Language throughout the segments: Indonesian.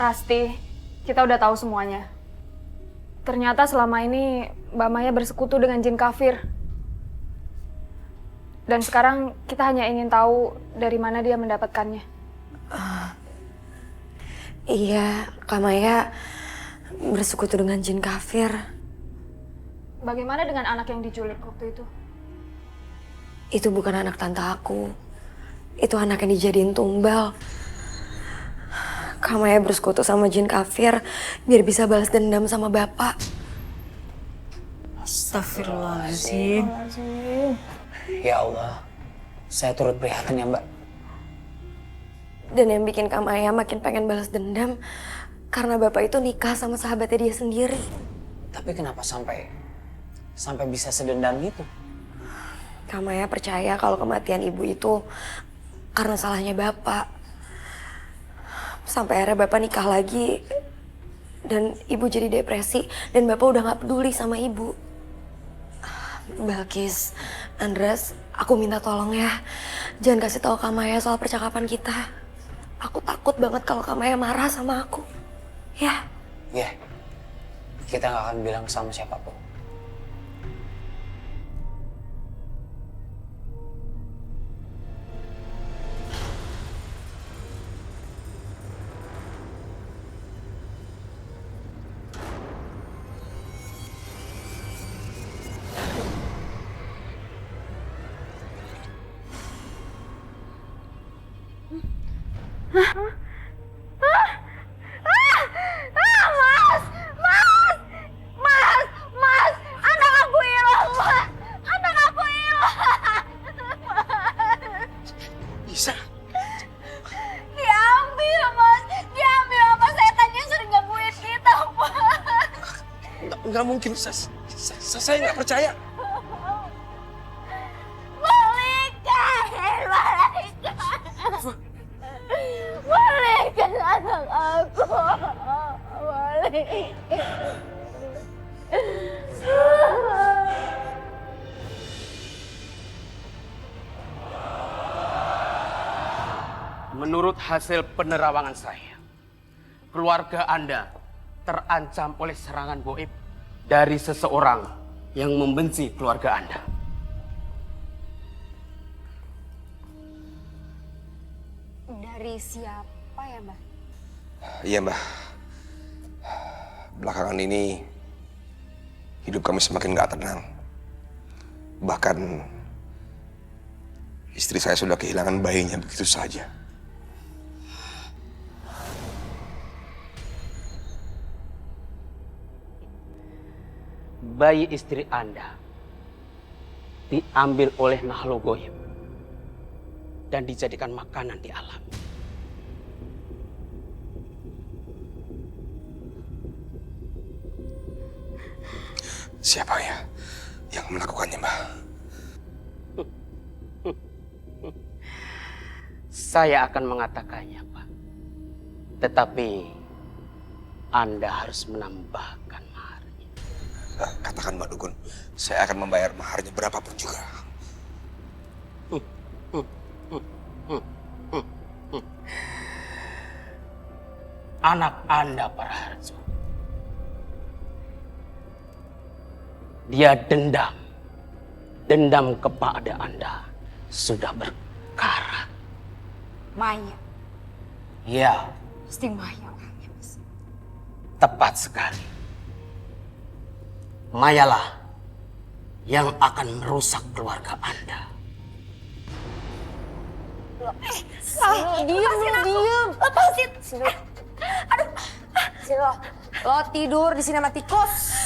Rasti, kita udah tahu semuanya. Ternyata selama ini Mbak Maya bersekutu dengan jin kafir. Dan sekarang kita hanya ingin tahu dari mana dia mendapatkannya. Iya, Kak Maya bersekutu dengan jin kafir. Bagaimana dengan anak yang diculik waktu itu? Itu bukan anak tante aku. Itu anak yang dijadiin tumbal. Kak Maya bersekutu sama jin kafir biar bisa balas dendam sama bapak. Astagfirullahaladzim. Ya Allah, saya turut prihatin ya Mbak. Dan yang bikin Kak Maya makin pengen balas dendam karena bapak itu nikah sama sahabatnya dia sendiri. Tapi kenapa sampai bisa sedendam itu? Kak Maya percaya kalau kematian ibu itu karena salahnya bapak. Sampai akhirnya bapak nikah lagi dan ibu jadi depresi dan bapak udah gak peduli sama ibu. Balkis, Andres, aku minta tolong ya. Jangan kasih tahu Kak Maya soal percakapan kita. Aku takut banget kalau Kak Maya marah sama aku. Ya. Ya, kita gak akan bilang sama siapapun. Nggak mungkin, saya nggak percaya. Balikan anak aku. Balikan. Menurut hasil penerawangan saya, keluarga Anda terancam oleh serangan goib dari seseorang yang membenci keluarga Anda. Dari siapa ya, Mbak? Iya, Mbak. Belakangan ini hidup kami semakin nggak tenang. Bahkan istri saya sudah kehilangan bayinya begitu saja. Bayi istri Anda diambil oleh makhluk goib dan dijadikan makanan di alam. Siapa ya yang melakukannya, Mbak? Saya akan mengatakannya, Pak. Tetapi Anda harus menambahkan maharnya. Katakan, Mbak Dukun, saya akan membayar maharnya berapapun juga. Anak Anda, Pak Harjo. Dia dendam kepada Anda sudah berkarat. Maya. Ya, Pasti Maya orangnya, Mas. tepat sekali. Mayalah yang akan merusak keluarga Anda. Diam. Lepasin. Sini. Aduh. Sini lo. Lo tidur di sini sama tikus.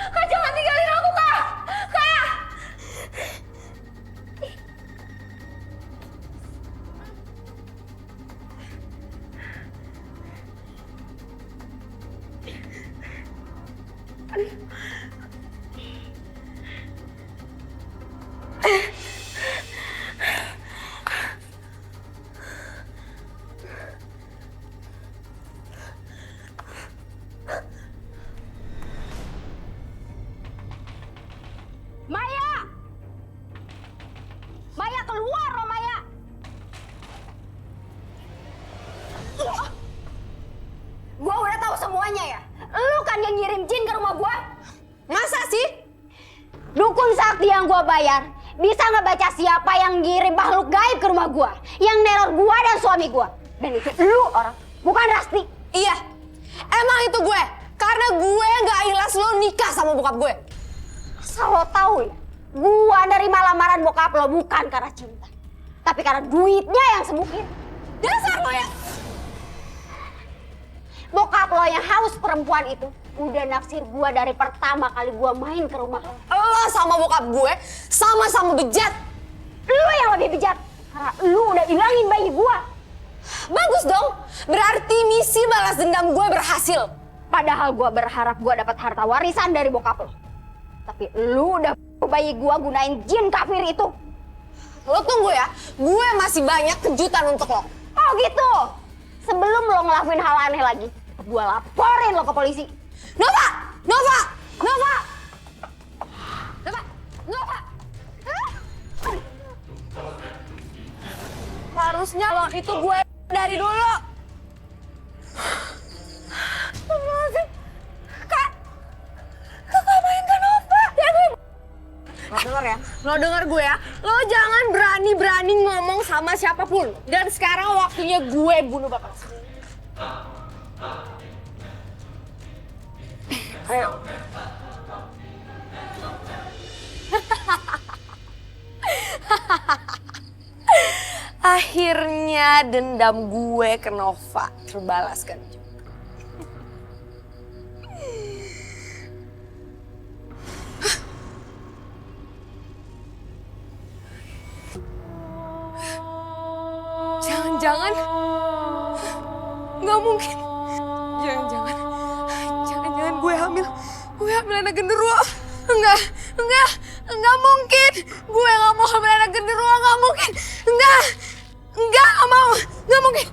Kak, jangan tinggalin aku, Kak. Kak. Maya! Maya, keluar loh, Maya! Dukun sakti yang gue bayar bisa ngebaca siapa yang ngirim makhluk gaib ke rumah gue, yang neror gue dan suami gue. Dan itu lu orang, bukan Rasti. Iya, emang itu gue. Karena gue nggak ikhlas lo nikah sama bokap gue. Asal lo tahu ya, gue nerima lamaran bokap lo bukan karena cinta, tapi karena duitnya yang sembuhin. Dasar lo ya. Bokap lo yang haus perempuan itu udah naksir gue dari pertama kali gue main ke rumah lo. Lo sama bokap gue sama-sama bejat. Lu yang lebih bejat, karena lu udah ilangin bayi gue. Bagus dong, berarti misi balas dendam gue berhasil. Padahal gue berharap gue dapat harta warisan dari bokap lo. Tapi lu udah bayi gue gunain jin kafir itu. Lo tunggu ya, gue masih banyak kejutan untuk lo. Oh gitu? Sebelum lo ngelakuin hal aneh lagi, gue laporin lo ke polisi. Nova! Nova! Nova! Nova! Nova! Harusnya lo itu gue dari dulu. Kakak main ke Nova. Ya gue. Lo denger ya, lo denger gue ya. Lo jangan berani-berani ngomong sama siapapun. Dan sekarang waktunya gue bunuh bapak. Ayo. Akhirnya dendam gue ke Nova terbalaskan juga. Jangan-jangan nggak mungkin. Jangan-jangan gue hamil. Gue hamil anak genderuwo. Enggak mungkin. Gue nggak mau hamil anak genderuwo, nggak mungkin. Enggak mau. Nggak mungkin.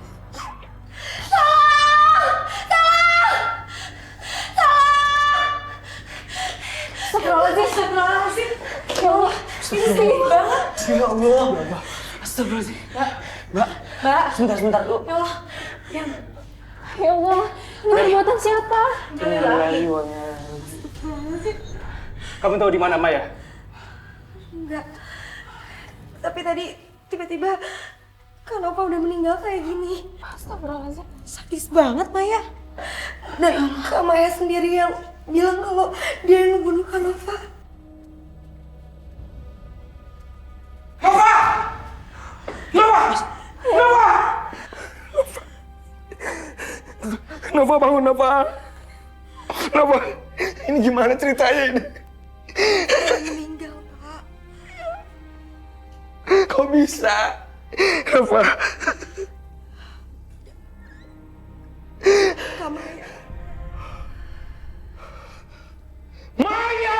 Astagfirullahaladzim. Ya Allah, ini sedih banget. Ya Allah, Mbak. Astagfirullahaladzim. Mbak. Mbak. Sebentar dulu. Ya Allah, ya Allah, ini perbuatan siapa? Kamu tahu di mana Maya? Enggak. Tapi tadi tiba-tiba Kak Nova udah meninggal kayak gini. Astagfirullahaladzim. Sadis banget Maya. Dan Kak Maya sendiri yang bilang kalau dia yang ngebunuh Kak Nova. Nova bangun, Nova. Nova, ini gimana ceritanya ini? Dia meninggal, Pak. Kok bisa? Nova. Kak Maya. Maya!